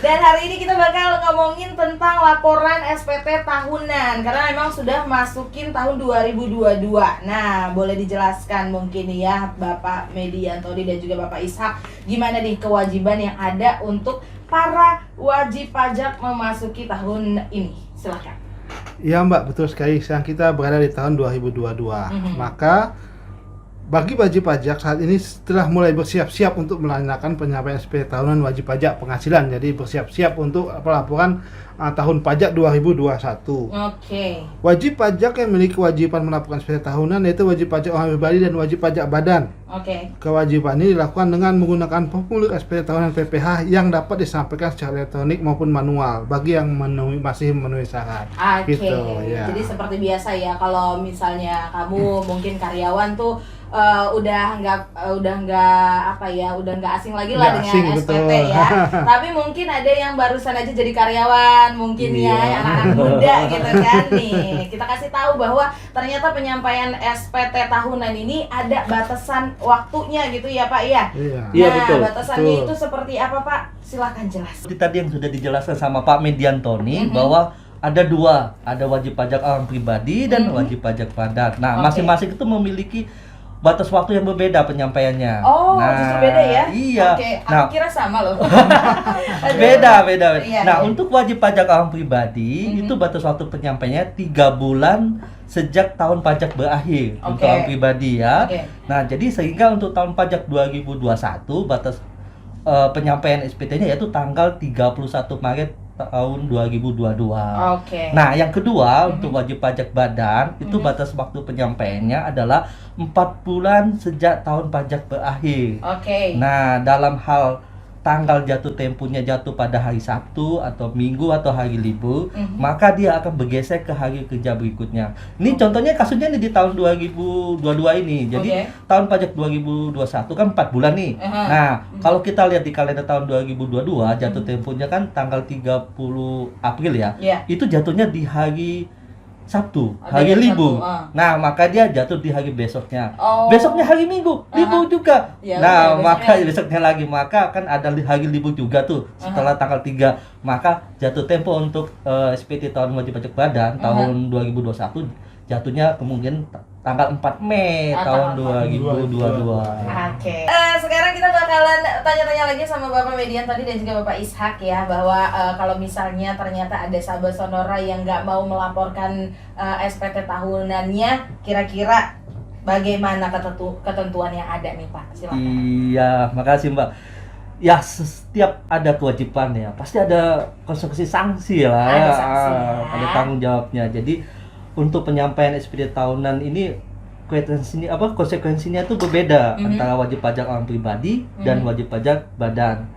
Dan hari ini kita bakal ngomongin tentang laporan SPT tahunan karena memang sudah masukin tahun 2022. Nah, boleh dijelaskan mungkin ya Bapak Mediantoni dan juga Bapak Ishak, gimana nih kewajiban yang ada untuk para wajib pajak memasuki tahun ini? Silakan. Iya Mbak, betul sekali. Sekarang kita berada di tahun 2022. Maka bagi wajib pajak saat ini setelah mulai bersiap-siap untuk melaksanakan penyampaian SPT tahunan wajib pajak penghasilan. Jadi bersiap-siap untuk pelaporan tahun pajak 2021. Oke. Wajib pajak yang memiliki kewajiban melaporkan SPT tahunan yaitu wajib pajak orang pribadi dan wajib pajak badan. Oke. Kewajiban ini dilakukan dengan menggunakan formulir SPT tahunan PPH yang dapat disampaikan secara elektronik maupun manual bagi yang masih memenuhi syarat. Oke. Gitu, ya. Jadi seperti biasa ya, kalau misalnya kamu mungkin karyawan tuh udah nggak asing lagi lah dengan asing, SPT betul. ya. Tapi mungkin ada yang barusan aja jadi karyawan mungkin ya, anak-anak muda gitu kan nih. Kita kasih tahu bahwa ternyata penyampaian SPT tahunan ini ada batasan waktunya gitu ya Pak ya. Iya, Nah, betul. batasannya itu seperti apa Pak? Silakan jelas. Seperti tadi yang sudah dijelaskan sama Pak Mediantoni bahwa ada dua, ada wajib pajak orang pribadi dan wajib pajak badan. Nah, masing-masing itu memiliki batas waktu yang berbeda penyampaiannya. Oh, justru beda ya? Iya. Oke, Nah, aku kira sama loh. beda. Iya, Nah, iya. untuk wajib pajak orang pribadi itu batas waktu penyampaiannya 3 bulan sejak tahun pajak berakhir untuk Oke. orang pribadi ya. Oke. Nah, jadi sehingga untuk tahun pajak 2021 batas penyampaian SPT-nya yaitu tanggal 31 Maret tahun 2022. Oke. Nah, yang kedua untuk wajib pajak badan itu batas waktu penyampaiannya adalah 4 bulan sejak tahun pajak berakhir. Oke. Nah, dalam hal tanggal jatuh temponya jatuh pada hari Sabtu atau Minggu atau hari libur, maka dia akan bergeser ke hari kerja berikutnya. Ini contohnya kasusnya nih di tahun 2022 ini. Jadi tahun pajak 2021 kan 4 bulan nih. Nah, kalau kita lihat di kalender tahun 2022 jatuh temponya kan tanggal 30 April ya. Itu jatuhnya di hari Sabtu, hari libur. Nah, maka dia jatuh di hari besoknya. Besoknya hari Minggu, libur juga. Ya, nah, besoknya. maka besoknya lagi, maka kan ada hari libur juga tuh setelah tanggal 3. Maka jatuh tempo untuk SPT tahun wajib pajak badan tahun 2021 jatuhnya kemungkinan tanggal 4 Mei tahun 2022. Oke. Sekarang kita bakalan tanya-tanya lagi sama Bapak Mediantoni dan juga Bapak Ishak ya, bahwa kalau misalnya ternyata ada sahabat sonora yang nggak mau melaporkan SPT tahunannya, kira-kira bagaimana ketentuan yang ada nih Pak? Silakan. Iya, makasih Mbak. Ya, setiap ada kewajiban ya, pasti ada konsekuensi sanksi lah ya. Ada sanksi, ya. Ada tanggung jawabnya. Jadi untuk penyampaian SPT tahunan ini konsekuensinya itu berbeda antara wajib pajak orang pribadi dan wajib pajak badan.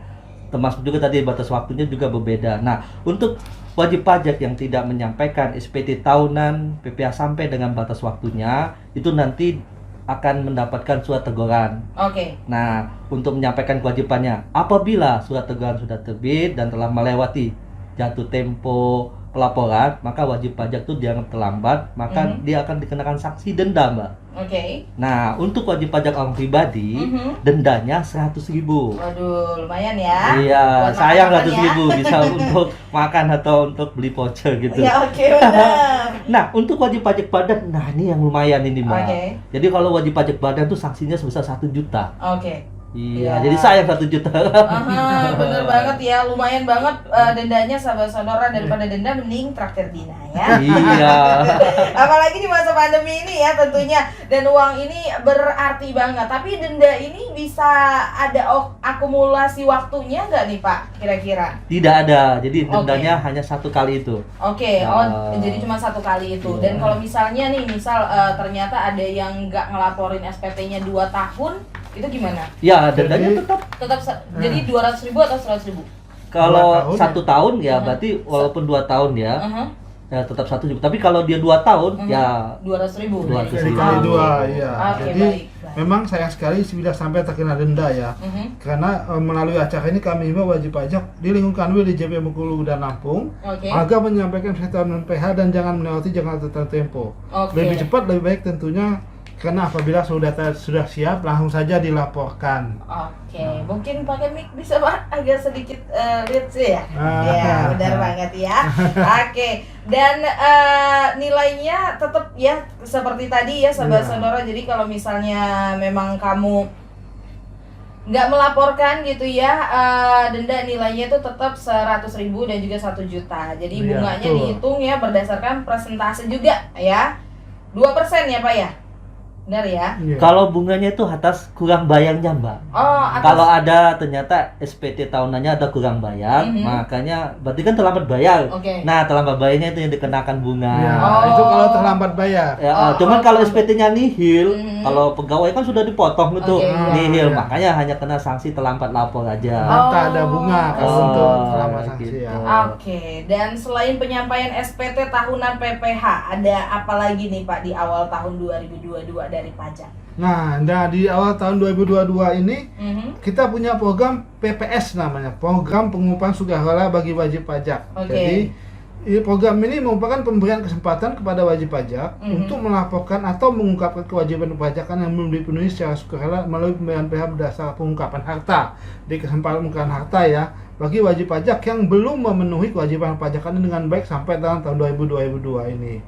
Termasuk juga tadi batas waktunya juga berbeda. Nah, untuk wajib pajak yang tidak menyampaikan SPT tahunan PPh sampai dengan batas waktunya, itu nanti akan mendapatkan surat teguran. Oke. Nah, untuk menyampaikan kewajibannya, apabila surat teguran sudah terbit dan telah melewati jatuh tempo pelaporan, maka wajib pajak itu dianggap terlambat, maka dia akan dikenakan sanksi denda, Mbak. Oke. Nah, untuk wajib pajak orang pribadi, dendanya 100.000. Waduh, lumayan ya. Iya, Buat sayang makan-makan 100.000 bisa untuk makan atau untuk beli voucher gitu. Ya, oke, benar. Nah, untuk wajib pajak badan, nah ini yang lumayan ini, Mbak. Oke. Jadi kalau wajib pajak badan tuh sanksinya sebesar 1 juta. Oke. Iya, Ya. jadi sayang 1 juta. Aha, bener banget ya, lumayan banget dendanya sahabat sonora, daripada denda mending traktir Dina ya. Iya. Apalagi di masa pandemi ini ya tentunya, dan uang ini berarti banget. Tapi denda ini bisa ada akumulasi waktunya nggak nih Pak kira-kira? Tidak ada, jadi dendanya hanya 1 kali itu. Oke, jadi cuma 1 kali itu. Dan kalau misalnya nih, ternyata ada yang nggak ngelaporin SPT-nya 2 tahun, itu gimana? Ya, dendanya Tetap jadi 200.000 atau 100.000? kalau 1 ya. tahun ya berarti walaupun 2 tahun ya, ya tetap 1 juta. Tapi kalau dia 2 tahun ya 200.000. 200.000. Kali 2, ya. Oke, Jadi baik. memang sayang sekali bila sampai terkena denda ya. Karena melalui acara ini kami himbau wajib pajak di lingkungan kanwil di JP Bengkulu dan Lampung agar menyampaikan SPT PH dan jangan melewati jangka tertentu tempo. Lebih cepat lebih baik tentunya Karena apabila sudah siap, langsung saja dilaporkan. Oke, mungkin pakai mic bisa Pak agak sedikit lead sih ya. Ah. Ya, benar banget ya. Oke, dan nilainya tetap ya seperti tadi ya saudara-saudara. Jadi kalau misalnya memang kamu nggak melaporkan gitu ya, denda nilainya itu tetap 100.000 dan juga 1 juta. Jadi Iya, bunganya betul. dihitung ya berdasarkan persentase juga ya. 2% ya Pak ya? Benar ya? Iya. Kalau bunganya itu atas kurang bayarnya, Mbak. Oh, atas Kalau ada ternyata SPT tahunannya ada kurang bayar, Mhm. makanya berarti kan terlambat bayar. Oke. Nah, terlambat bayarnya itu yang dikenakan bunga. Ya, Oh. itu kalau terlambat bayar. Ya, Oh, cuman oh, kalau oh. SPT-nya nihil, Mhm. kalau pegawai kan sudah dipotong gitu, Oke, iya. nihil, Iya. makanya hanya kena sanksi terlambat lapor aja. Oh. Tak ada bunga kalau Oh, untuk terlambat sanksi gitu. ya. Oke, dan selain penyampaian SPT tahunan PPH, ada apa lagi nih Pak di awal tahun 2022 dari pajak? Nah, di awal tahun 2022 ini Mhm. kita punya program PPS namanya, program pengumpulan sukarela bagi wajib pajak. Oke. Jadi program ini merupakan pemberian kesempatan kepada wajib pajak Mhm. untuk melaporkan atau mengungkapkan kewajiban perpajakan yang belum dipenuhi secara sukarela melalui pembayaran PH berdasar pengungkapan harta. Di kesempatan pengungkapan harta ya, bagi wajib pajak yang belum memenuhi kewajiban perpajakan dengan baik sampai dalam tahun 2022 ini.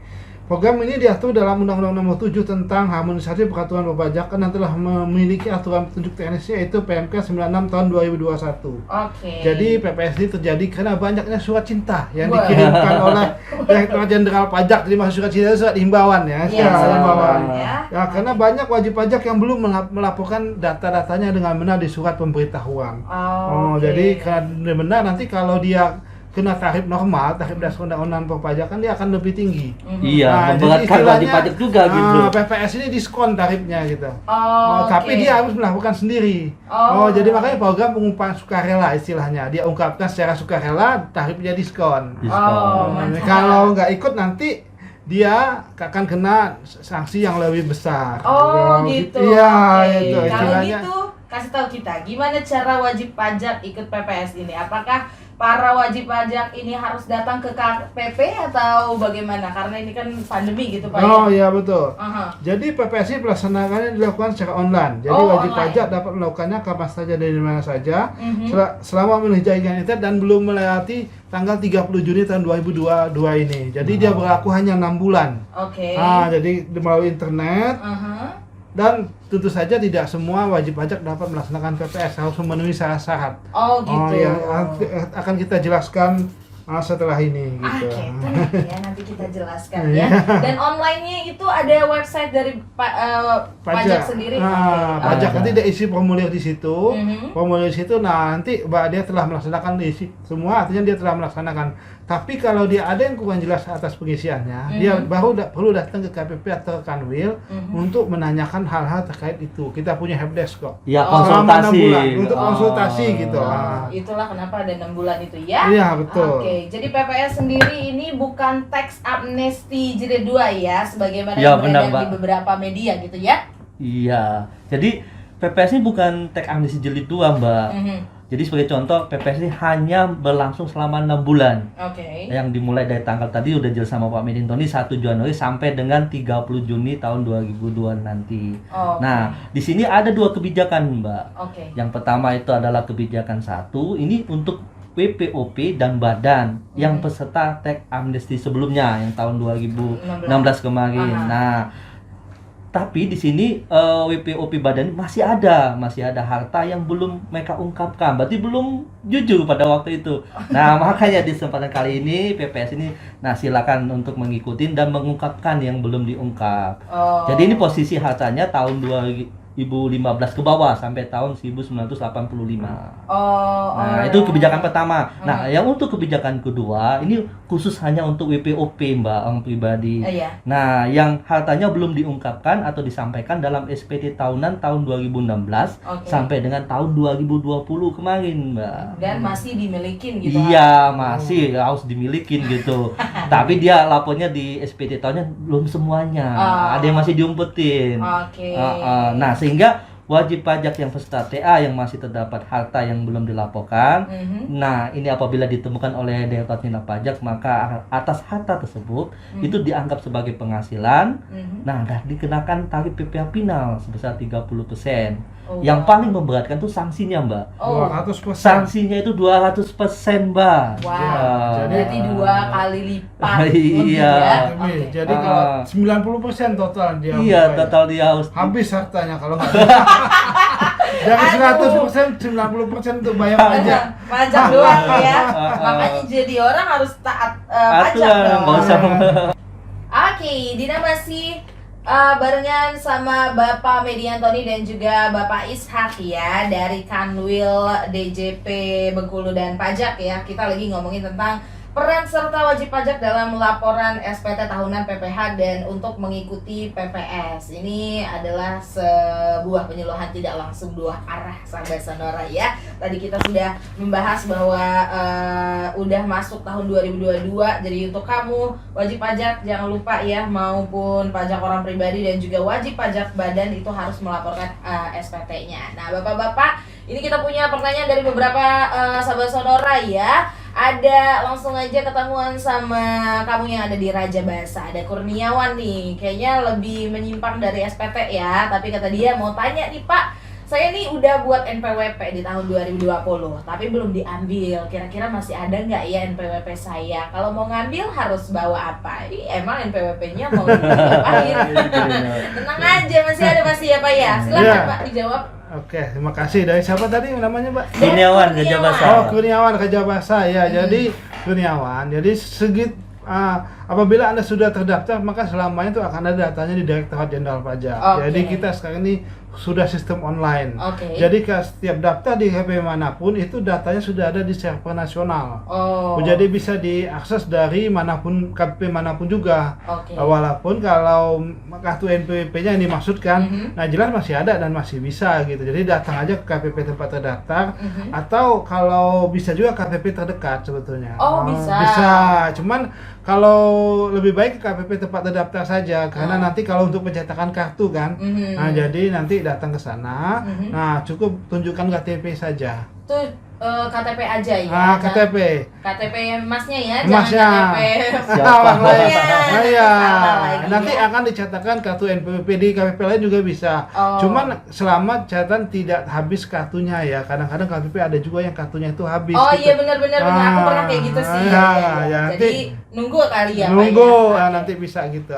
Program ini diatur dalam Undang-Undang Nomor 7 tentang Harmonisasi Peraturan Perpajakan yang telah memiliki aturan petunjuk teknisnya, yaitu PMK 96 tahun 2021. Oke. Jadi PPS ini terjadi karena banyaknya surat cinta yang Wah. dikirimkan oleh Direktorat Jenderal Pajak. Jadi maksud surat cinta itu surat himbauan ya, Iya, surat surat himbauan. himbauan ya. Ya, karena banyak wajib pajak yang belum melaporkan data-datanya dengan benar di surat pemberitahuan. Oh, Oke. jadi karena benar nanti kalau dia kena tarif normal, tarif dasar undang-undang perpajakan, dia akan lebih tinggi. Mhm. Iya, Nah, jadi memberatkan istilahnya, wajib pajak juga gitu. PPS ini diskon tarifnya gitu. Oh, Tapi oke. dia harus melakukan sendiri. Oh. Jadi makanya program pengumpulan sukarela istilahnya. Dia ungkapkan secara sukarela, tarifnya diskon. Oh, Nah, mantap. kalau nggak ikut nanti dia akan kena sanksi yang lebih besar. Oh, gitu. Iya, Oke. itu Kalau istilahnya. gitu, kasih tahu kita gimana cara wajib pajak ikut PPS ini? Apakah para wajib pajak ini harus datang ke KPP atau bagaimana? Karena ini kan pandemi gitu Pak. Oh ya? iya betul. Aha. Jadi PPS ini pelaksanaannya dilakukan secara online. Jadi Oh, wajib online. pajak dapat melakukannya kapan saja dari mana saja, Mhm. selama memenuhi jaringan internet dan belum melewati tanggal 30 Juni tahun 2022 ini. Jadi dia berlaku hanya 6 bulan. Oke. Jadi melalui internet, Aha. dan tentu saja tidak semua wajib pajak dapat melaksanakan PPS, harus memenuhi syarat-syarat. Oh gitu. ya, akan kita jelaskan setelah ini gitu. Oke, tenang ya, nanti kita jelaskan ya. Dan online-nya itu ada website dari pajak sendiri. Oke. Pajak Ada. nanti dia isi formulir di situ. Mhm. Formulir di situ, nah nanti dia telah melaksanakan diisi semua, artinya dia telah melaksanakan. Tapi kalau dia ada yang kurang jelas atas pengisiannya, dia baru perlu datang ke KPP atau Kanwil untuk menanyakan hal-hal terkait itu. Kita punya helpdesk kok. Ya, Oh. Selama 6 konsultasi. bulan untuk Oh. konsultasi gitu. Oh, itulah kenapa ada 6 bulan itu ya. Iya, betul. Oke, jadi PPS sendiri ini bukan tax amnesty jilid 2 ya, sebagaimana Ya, yang benar, beredar di Mbak. beberapa media gitu ya. Iya. Jadi PPS ini bukan teks amnesti jilid 2, Mbak. Mhm. Jadi sebagai contoh, PPS ini hanya berlangsung selama 6 bulan. Oke. Yang dimulai dari tanggal tadi udah jelas sama Pak Medintoni 1 Januari sampai dengan 30 Juni tahun 2002 nanti. Oke. Nah, di sini ada 2 kebijakan, Mbak. Oke. Yang pertama itu adalah kebijakan 1, ini untuk WPOP dan badan yang peserta teks amnesti sebelumnya yang tahun 2016 kemarin. Aha. Nah, tapi di sini WPOP badan masih ada harta yang belum mereka ungkapkan, berarti belum jujur pada waktu itu. Nah, makanya di kesempatan kali ini PPS ini, nah silakan untuk mengikuti dan mengungkapkan yang belum diungkap. Oh. Jadi ini posisi hartanya tahun 2015 ke bawah sampai tahun 1985. Nah, itu kebijakan pertama. Nah, yang untuk kebijakan kedua, ini khusus hanya untuk WPOP, Mbak, orang pribadi. Iya. Nah, yang hartanya belum diungkapkan atau disampaikan dalam SPT tahunan tahun 2016 Oke. sampai dengan tahun 2020 kemarin, Mbak. Dan masih dimilikin gitu. Iya, masih harus dimilikin gitu. Tapi dia lapornya di SPT tahunnya belum semuanya. Oh. Ada yang masih diumpetin. Oke. Nah, sehingga wajib pajak yang peserta TA yang masih terdapat harta yang belum dilaporkan. Nah, ini apabila ditemukan oleh Direktorat Tindak Pajak, maka atas harta tersebut itu dianggap sebagai penghasilan. Nah, dan dikenakan tarif PPh final sebesar 30%. Yang paling memberatkan tuh sanksinya, Mbak. 200%. Sanksinya itu 200%, Mbak. Wow. Berarti 2 kali lipat. Iya. Jadi kalau 90% total dia. Iya, total dia harus habis hartanya kalau nggak. Dari 100%, 90% untuk bayar pajak. Pajak doang ya. Makanya jadi orang harus taat pajak dong. Nggak usah. Oke, Dina masih barengan sama Bapak Mediantoni dan juga Bapak Ishak ya dari Kanwil DJP Bengkulu dan Pajak ya. Kita lagi ngomongin tentang peran serta wajib pajak dalam laporan SPT tahunan PPh dan untuk mengikuti PPS. Ini adalah sebuah penyuluhan tidak langsung 2 arah Sahabat Sonora ya. Tadi kita sudah membahas bahwa udah masuk tahun 2022. Jadi untuk kamu wajib pajak jangan lupa ya, maupun pajak orang pribadi dan juga wajib pajak badan itu harus melaporkan SPT-nya. Nah, Bapak-bapak, ini kita punya pertanyaan dari beberapa Sahabat Sonora ya. Ada langsung aja ketemuan sama kamu yang ada di Raja Basa. Ada Kurniawan nih, kayaknya lebih menyimpang dari SPT ya. Tapi kata dia mau tanya nih Pak, saya nih udah buat NPWP di tahun 2020, tapi belum diambil. Kira-kira masih ada nggak ya NPWP saya? Kalau mau ngambil harus bawa apa? Emang NPWP-nya mau diapain? Tenang aja, masih ada pasti ya Pak ya. Silakan Pak dijawab. Oke, terima kasih. Dari siapa tadi namanya, Mbak? Kurniawan Raja Basa. Oh, Kurniawan Raja Basa ya. Jadi Kurniawan, jadi apabila Anda sudah terdaftar, maka selamanya itu akan ada datanya di Direktorat Jenderal Pajak. Jadi kita sekarang ini sudah sistem online. Jadi setiap daftar di KPP manapun itu datanya sudah ada di server nasional. Jadi bisa diakses dari manapun, KPP manapun juga. Walaupun kalau kartu NPWP-nya yang dimaksudkan, nah jelas masih ada dan masih bisa gitu. Jadi datang aja ke KPP tempat terdaftar, atau kalau bisa juga KPP terdekat sebetulnya. Bisa. Cuman kalau lebih baik ke KPP tempat terdaftar saja, karena nanti kalau untuk pencetakan kartu kan, nah jadi nanti datang ke sana, nah cukup tunjukkan KTP saja. Tuh KTP aja ya. KTP. KTP masnya ya, Masnya. jangan KTP Orang lain. Nah, Iya. lagi, Nanti ya. akan dicatatkan kartu NPWP di KPP lain juga bisa. Cuman selama catatan tidak habis kartunya ya. Kadang-kadang KPP ada juga yang kartunya itu habis. Iya benar-benar aku pernah kayak gitu sih. Ya, jadi nunggu kali ya. Nunggu, Pak, ya. nanti bisa gitu.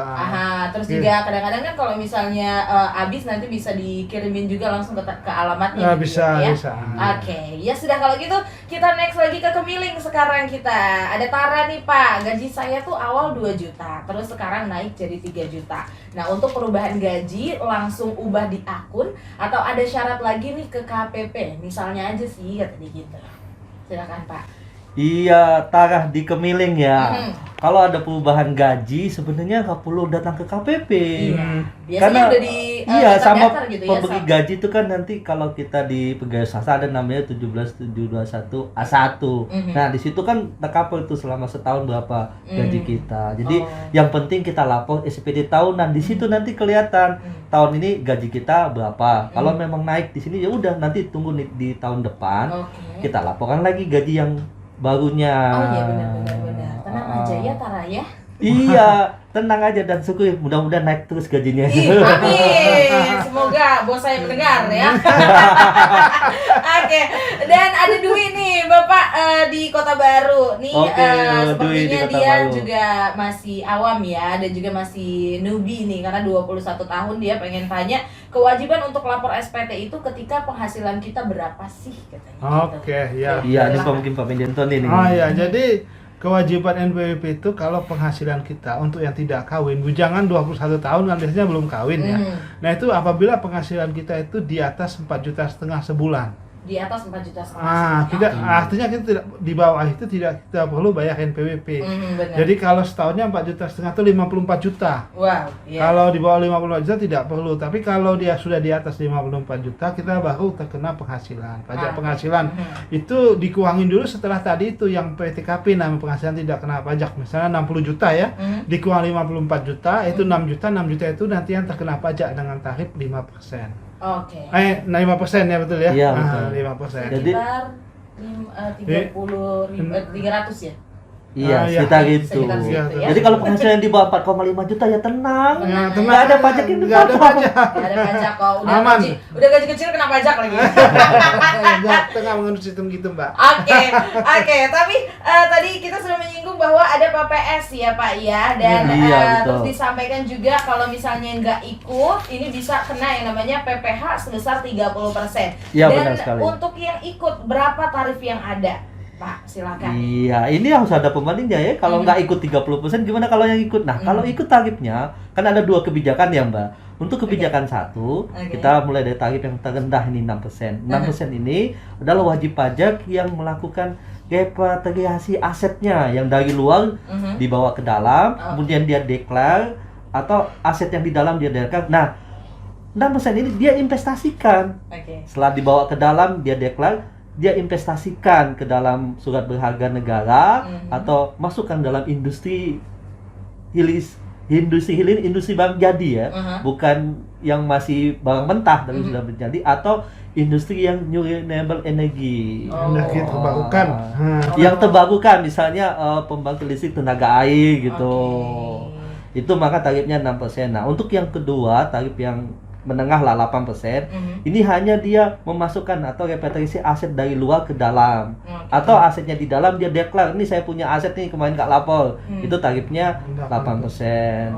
Terus juga kadang-kadang kan kalau misalnya habis nanti bisa dikirimin juga langsung ke alamatnya. Bisa, ya. bisa. Oke, ya sudah kalau gitu kita next lagi ke Kemiling sekarang kita. Ada Tara nih Pak, gaji saya tuh awal 2 juta, terus sekarang naik jadi 3 juta. Nah untuk perubahan gaji langsung ubah di akun atau ada syarat lagi nih ke KPP? Misalnya aja sih kata dia gitu. Silakan Pak. Iya, Tarah di Kemiling ya. Kalau ada perubahan gaji sebenarnya nggak perlu datang ke KPP. Biasanya Karena udah di sama gitu pemberi ya, gaji itu kan nanti kalau kita di pegawai swasta ada namanya 17721 A1. Nah, di situ kan tercover itu selama setahun berapa gaji kita. Jadi yang penting kita lapor SPT tahunan. Di situ nanti kelihatan tahun ini gaji kita berapa. Kalau memang naik di sini ya udah nanti tunggu di tahun depan. Kita laporkan lagi gaji yang barunya. Iya benar. Tenang aja ya Tara ya. Iya, tenang aja dan syukur mudah-mudahan naik terus gajinya. Amin. Semoga bos saya mendengar ya. Oke. Dan ada Dwi nih, Bapak di Kota Baru. Nih sepertinya dia Baru juga masih awam ya dan juga masih newbie nih karena 21 tahun dia pengen tanya kewajiban untuk lapor SPT itu ketika penghasilan kita berapa sih katanya. Ya. Iya, ini mungkin Pak Mediantoni nih. Ya, jadi kewajiban NPWP itu kalau penghasilan kita untuk yang tidak kawin, bujangan 21 tahun kan biasanya belum kawin ya. Nah itu apabila penghasilan kita itu di atas 4,5 juta sebulan. Di atas 4,5 juta. Artinya kita tidak di bawah itu tidak kita perlu bayar NPWP. Jadi kalau setahunnya 4,5 juta itu 54 juta. Wow. Yeah. Kalau di bawah 54 juta tidak perlu. Tapi kalau dia sudah di atas 54 juta kita baru terkena penghasilan. Pajak penghasilan itu dikurangin dulu setelah tadi itu yang PTKP nama penghasilan tidak kena pajak. Misalnya 60 juta ya, dikurang 54 juta itu 6 juta itu nanti yang terkena pajak dengan tarif 5%. Oke. 5% ya betul ya? Iya, betul. 5%. Jadi- Sekitar 30.300 ya. Iya, iya. sekitar itu. Sekitar situ ya. Jadi kalau penghasilan di bawah 4,5 juta ya tenang. Nah, Nggak ada pajak yang nggak ada pajak. Gak ada pajak kok. Aman. Udah gaji kecil kena pajak lagi. Tengah mengurus sistem gitu Mbak. Oke. Tapi tadi kita sudah menyinggung bahwa ada PPS ya Pak ya, dan Iya, betul. terus disampaikan juga kalau misalnya nggak ikut, ini bisa kena yang namanya PPh sebesar 30%. Iya, Dan benar sekali. untuk yang ikut, berapa tarif yang ada? Pak, silakan. Iya, ini harus ada pembandingnya ya. Kalau nggak ikut 30%, gimana kalau yang ikut? Nah, kalau ikut tarifnya, kan ada 2 kebijakan ya Mbak. Untuk kebijakan satu, kita mulai dari tarif yang terendah ini 6%. 6% ini adalah wajib pajak yang melakukan repatriasi asetnya yang dari luar dibawa ke dalam, kemudian dia deklar, atau aset yang di dalam dia deklar. Nah, 6% ini dia investasikan. Oke. Setelah dibawa ke dalam, dia deklar, dia investasikan ke dalam surat berharga negara atau masukkan dalam industri barang jadi ya, bukan yang masih barang mentah tapi sudah menjadi, atau industri yang new renewable energy. Energi terbarukan. Yang terbarukan misalnya pembangkit listrik tenaga air gitu. Itu maka tarifnya 6%. Nah, untuk yang kedua, tarif yang menengah lah 8%. Ini hanya dia memasukkan atau repatriasi aset dari luar ke dalam. Atau asetnya di dalam dia deklar, ini saya punya aset nih kemarin nggak lapor. Itu tarifnya 8%.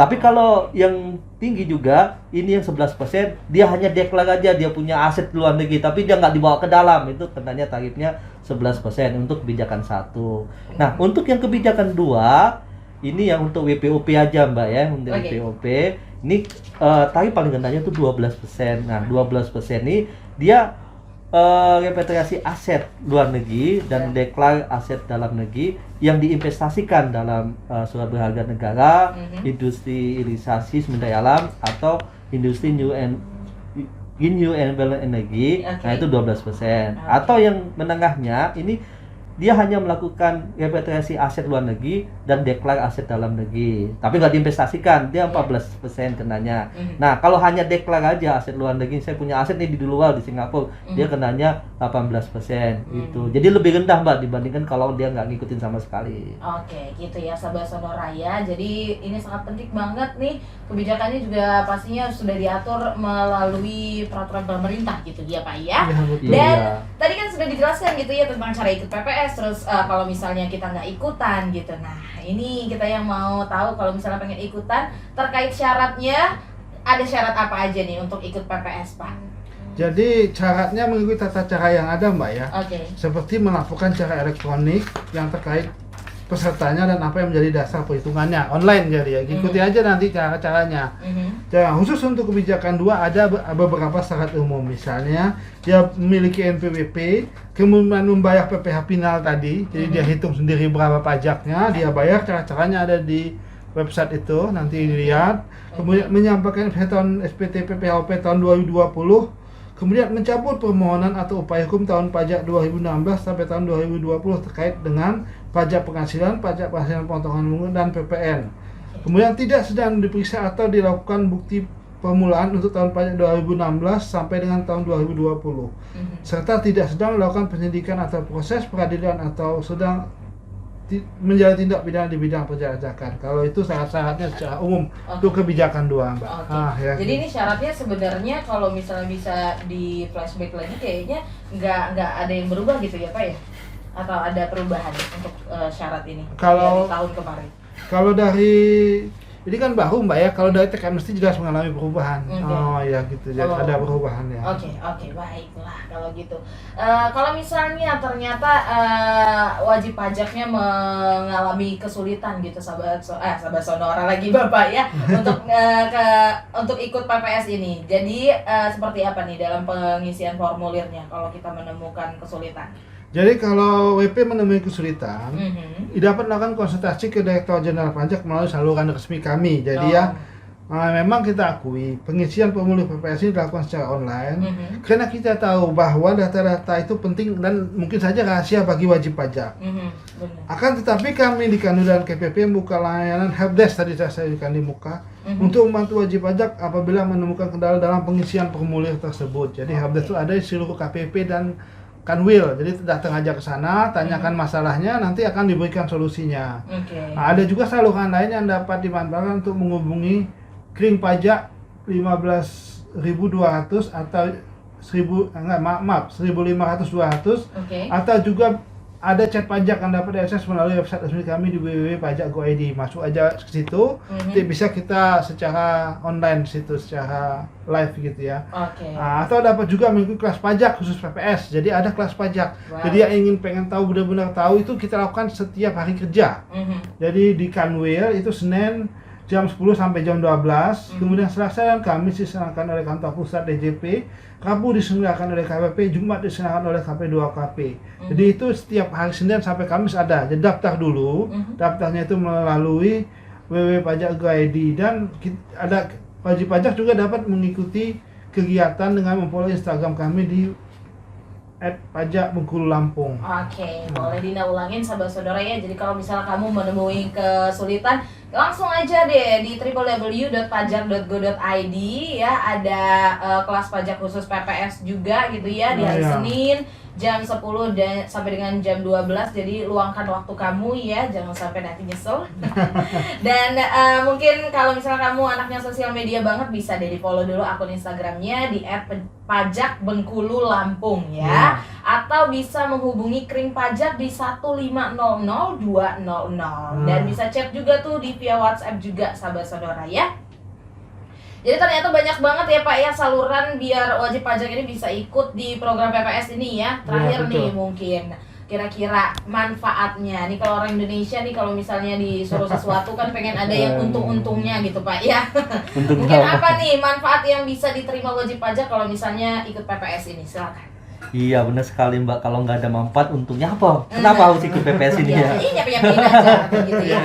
Tapi kalau yang tinggi juga, ini yang 11%, dia hanya deklar aja dia punya aset luar negeri, tapi dia nggak dibawa ke dalam. Itu kenanya tarifnya 11% untuk kebijakan 1. Nah, untuk yang kebijakan 2, ini yang untuk WPOP aja Mbak ya, untuk WPOP. Ini tarif paling rendahnya itu 12%. Nah, 12% ini dia repatriasi aset luar negeri dan deklar aset dalam negeri yang diinvestasikan dalam surat berharga negara, industri hilirisasi sumber daya alam, atau industri new renewable energy. Nah, itu 12%. Atau yang menengahnya ini dia hanya melakukan repatriasi aset luar negeri dan deklar aset dalam negeri, tapi nggak diinvestasikan, dia 14% kenanya. Nah, kalau hanya deklar aja aset luar negeri, saya punya aset nih di luar di Singapura, dia kenanya 18%. Itu jadi lebih rendah Mbak dibandingkan kalau dia nggak ngikutin sama sekali. Oke, gitu ya Sahabat Sonoraya. Jadi ini sangat penting banget nih, kebijakannya juga pastinya sudah diatur melalui peraturan pemerintah gitu ya Pak ya. Dan tadi kan sudah dijelaskan gitu ya tentang cara ikut PPS, terus kalau misalnya kita nggak ikutan gitu. Nah, ini kita yang mau tahu kalau misalnya pengen ikutan, terkait syaratnya, ada syarat apa aja nih untuk ikut PPS Pak? Jadi syaratnya mengikuti tata cara yang ada Mbak ya. Oke. Seperti melakukan cara elektronik yang terkait pesertanya dan apa yang menjadi dasar perhitungannya online, jadi ya ikuti aja nanti cara-caranya. Nah, khusus untuk kebijakan 2 ada beberapa syarat umum, misalnya dia memiliki NPWP, kemudian membayar PPh final tadi, jadi dia hitung sendiri berapa pajaknya, dia bayar, cara-caranya ada di website itu, nanti dilihat. Kemudian menyampaikan tahun SPT PPhP tahun 2020, kemudian mencabut permohonan atau upaya hukum tahun pajak 2016 sampai tahun 2020 terkait dengan pajak penghasilan potongan bunga dan PPN. Kemudian tidak sedang diperiksa atau dilakukan bukti permulaan untuk tahun pajak 2016 sampai dengan tahun 2020. Serta tidak sedang melakukan penyidikan atau proses peradilan atau sedang menjalani tindak pidana di bidang perpajakan. Kalau itu syarat-syaratnya secara umum untuk kebijakan 2 Mbak. Ya, jadi ini syaratnya sebenarnya kalau misalnya bisa di flashback lagi kayaknya nggak ada yang berubah gitu ya Pak ya? Atau ada perubahan untuk syarat ini dari tahun kemarin? Kalau dari ini kan baru Mbak ya, kalau dari teks amnesty jelas mengalami perubahan. Oh ya gitu, jadi ada perubahan ya. Oke, baiklah kalau gitu. Kalau misalnya ternyata wajib pajaknya mengalami kesulitan gitu, sahabat Sonora lagi Bapak ya, untuk ikut PPS ini. Jadi seperti apa nih dalam pengisian formulirnya kalau kita menemukan kesulitan? Jadi kalau WP menemui kesulitan, dapat melakukan konsultasi ke Direktur Jenderal Pajak melalui saluran resmi kami. Jadi ya Memang kita akui pengisian formulir PPS ini dilakukan secara online karena kita tahu bahwa data-data itu penting dan mungkin saja rahasia bagi wajib pajak. Benar. Akan tetapi kami di Kanwil dan KPP membuka layanan helpdesk tadi saya sampaikan di muka untuk membantu wajib pajak apabila menemukan kendala dalam pengisian formulir tersebut. Jadi helpdesk itu ada di seluruh KPP dan Kanwil. Jadi datang aja ke sana, tanyakan masalahnya, nanti akan diberikan solusinya. Ada juga saluran lain yang dapat dimanfaatkan untuk menghubungi kering pajak 15.200 atau 1.500-200 atau juga ada chat pajak yang dapat diakses melalui website resmi kami di www.pajak.go.id. Masuk aja ke situ, nanti bisa kita secara online situ secara live gitu ya. Atau dapat juga mengikuti kelas pajak khusus PPS. Jadi ada kelas pajak. Jadi yang pengen tahu benar-benar tahu itu kita lakukan setiap hari kerja. Jadi di Kanwil itu Senin jam 10 sampai jam 12, kemudian Selasa dan Kamis diselenggarakan oleh kantor pusat DJP, Rabu diselenggarakan oleh KPP, Jumat diselenggarakan oleh KP2KP. Jadi itu setiap hari Senin sampai Kamis ada. Jadi daftar dulu, daftarnya itu melalui www.pajak.go.id dan ada wajib pajak juga dapat mengikuti kegiatan dengan memfollow Instagram kami di @pajak_Bengkulu_Lampung. Boleh Dina ulangin sahabat-saudara ya. Jadi kalau misalnya kamu menemui kesulitan, langsung aja deh di www.pajak.go.id ya. Ada kelas pajak khusus PPS juga gitu ya di hari Senin jam 10 dan sampai dengan jam 12. Jadi luangkan waktu kamu ya, jangan sampai nanti nyesel. Dan mungkin kalau misalnya kamu anaknya sosial media banget, bisa deh di follow dulu akun Instagramnya di @pajak_Bengkulu_Lampung ya. Atau bisa menghubungi kering pajak di 1500-200 dan bisa chat juga tuh di via WhatsApp juga sahabat-saudara ya. Jadi ternyata banyak banget ya Pak ya saluran biar wajib pajak ini bisa ikut di program PPS ini ya. Terakhir nih mungkin kira-kira manfaatnya nih kalau orang Indonesia nih, kalau misalnya disuruh sesuatu kan pengen ada yang untung-untungnya gitu Pak ya. Mungkin apa nih manfaat yang bisa diterima wajib pajak kalau misalnya ikut PPS ini? Silakan. Iya benar sekali Mbak, kalau nggak ada manfaat untungnya apa? Kenapa harus ikut PPS ini ya? Iya nyapi-nyapiin aja gitu ya.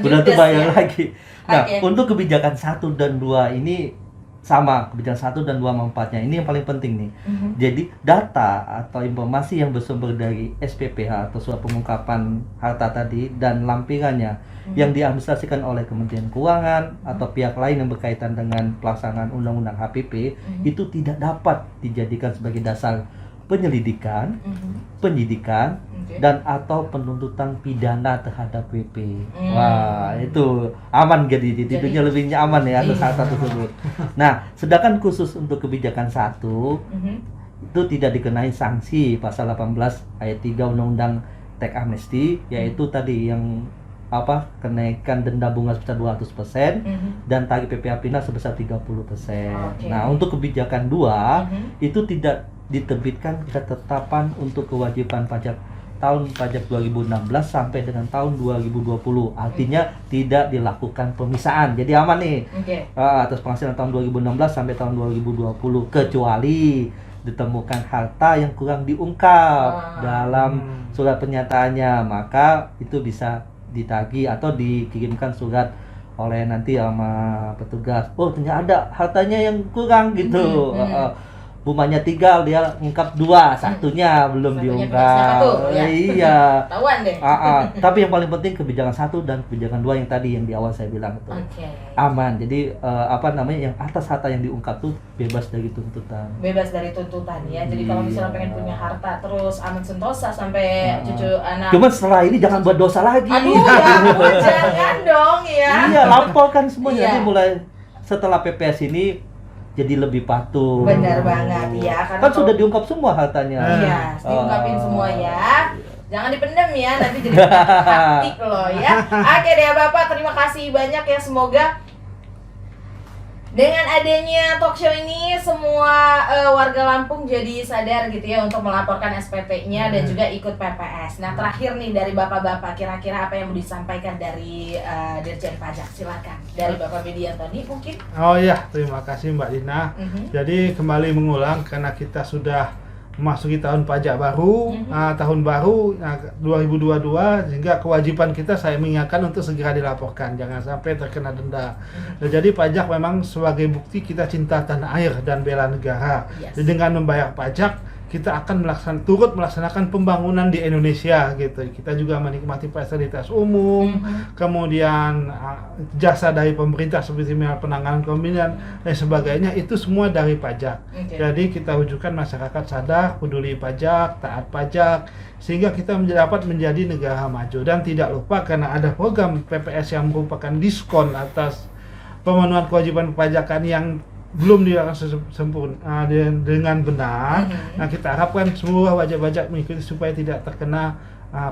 Udah tuh bayar lagi. Nah, untuk kebijakan 1 dan 2 ini sama, kebijakan 1 dan 2 manfaatnya. Ini yang paling penting nih. Jadi data atau informasi yang bersumber dari SPPH atau surat pengungkapan harta tadi dan lampirannya yang diadministrasikan oleh Kementerian Keuangan atau pihak lain yang berkaitan dengan pelaksanaan Undang-Undang HPP itu tidak dapat dijadikan sebagai dasar penyelidikan, penyidikan, dan atau penuntutan pidana terhadap WP. Wah, itu aman jadi tidurnya lebih aman ya atas harta tersebut. Nah, sedangkan khusus untuk kebijakan 1 itu tidak dikenai sanksi pasal 18 ayat 3 Undang-Undang Teks Amnesti, yaitu tadi yang kenaikan denda bunga sebesar 200% dan tarif PPh Pina sebesar 30%. Nah, untuk kebijakan 2 itu tidak diterbitkan ketetapan untuk kewajiban pajak tahun pajak 2016 sampai dengan tahun 2020. Artinya tidak dilakukan pemisahan. Jadi aman nih. Atas penghasilan tahun 2016 sampai tahun 2020 kecuali ditemukan harta yang kurang diungkap dalam surat pernyataannya, maka itu bisa ditagih atau dikirimkan surat oleh nanti sama petugas. Oh, ternyata ada hartanya yang kurang gitu. Rumahnya 3, dia ungkap 2, satunya belum diungkap. Iya. Tahuan deh. Tapi yang paling penting kebijakan 1 dan kebijakan 2 yang tadi yang di awal saya bilang itu aman. Jadi yang atas harta yang diungkap tuh bebas dari tuntutan. Bebas dari tuntutan ya. Jadi kalau misalnya pengen punya harta terus aman sentosa sampai cucu anak. Cuman setelah ini jangan buat dosa lagi. Aduh ya, jangan dong ya. Iya, laporkan semuanya. Nanti mulai setelah PPS ini jadi lebih patuh. Benar banget ya, karena kan sudah diungkap semua hartanya. Iya, diungkapin semua ya. Jangan dipendam ya, nanti jadi hati loh ya. Oke deh Bapak, terima kasih banyak ya. Semoga dengan adanya talk show ini semua warga Lampung jadi sadar gitu ya untuk melaporkan SPT-nya dan juga ikut PPS. Nah, terakhir nih dari Bapak-bapak, kira-kira apa yang mau disampaikan dari Dirjen Pajak? Silakan. Dari Bapak Mediantoni mungkin. Oh iya, terima kasih Mbak Dina. Jadi kembali mengulang karena kita sudah memasuki tahun pajak baru, tahun baru 2022, sehingga kewajiban kita saya mengingatkan untuk segera dilaporkan, jangan sampai terkena denda. Jadi pajak memang sebagai bukti kita cinta tanah air dan bela negara. Yes. Dengan membayar pajak kita akan turut melaksanakan pembangunan di Indonesia gitu. Kita juga menikmati fasilitas umum, kemudian jasa dari pemerintah seperti penanganan kombinasi dan sebagainya, itu semua dari pajak. Jadi kita wujudkan masyarakat sadar, peduli pajak, taat pajak, sehingga kita dapat menjadi negara maju. Dan tidak lupa karena ada program PPS yang merupakan diskon atas pemenuhan kewajiban perpajakan yang belum dilakukan sempurna dengan benar. Nah, kita harapkan semua wajib pajak mengikuti supaya tidak terkena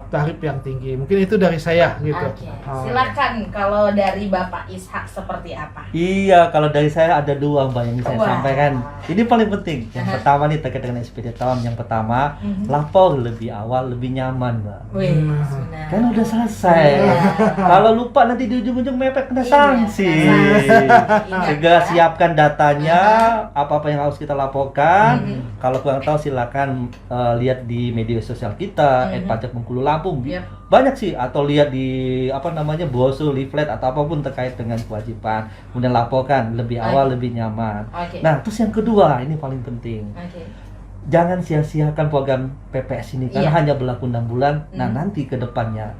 tarif yang tinggi. Mungkin itu dari saya gitu. Oke. Silakan kalau dari Bapak Ishak seperti apa? Iya, kalau dari saya ada dua Mbak yang saya sampaikan. Ini paling penting. Yang pertama nih terkait dengan SPT tahun. Yang pertama, lapor lebih awal, lebih nyaman Mbak. Wih, Kan udah selesai. Kalau lupa nanti di ujung-ujung mepet kena sanksi. Segera siapkan datanya, apa-apa yang harus kita laporkan. Kalau kurang tahu silakan lihat di media sosial kita @pajak Lampung. Banyak sih, atau lihat di brosur, leaflet atau apapun terkait dengan kewajiban. Kemudian laporkan lebih awal, lebih nyaman. Nah, terus yang kedua, ini paling penting. Jangan sia-siakan program PPS ini karena hanya berlaku 6 bulan. Nah, nanti ke depannya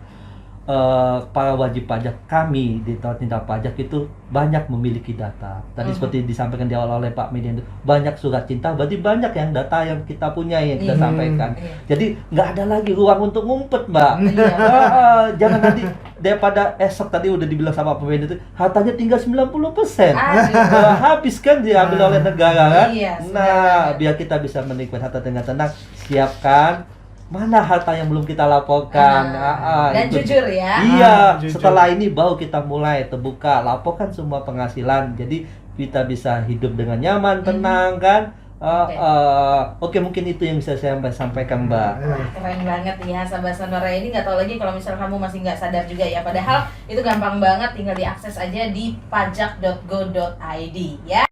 para wajib pajak kami di tindak pajak itu banyak memiliki data. Tadi seperti disampaikan di awal oleh Pak Median, banyak surat cinta, berarti banyak yang data yang kita punya yang kita sampaikan. Jadi nggak ada lagi ruang untuk ngumpet, Mbak. Jangan nanti daripada esok tadi udah dibilang sama Pak Median itu hartanya tinggal 90%. Habis kan diambil oleh negara kan? Nah, biar kita bisa menikmati harta dengan tenang, siapkan mana harta yang belum kita laporkan. Dan itu. jujur ya. Iya, setelah ini baru kita mulai terbuka, laporkan semua penghasilan. Jadi kita bisa hidup dengan nyaman, tenang kan. Oke, mungkin itu yang bisa saya sampaikan, Mbak. Keren banget ya, sahabat Sonora. Ini nggak tahu lagi kalau misal kamu masih nggak sadar juga ya. Padahal itu gampang banget, tinggal diakses aja di pajak.go.id ya.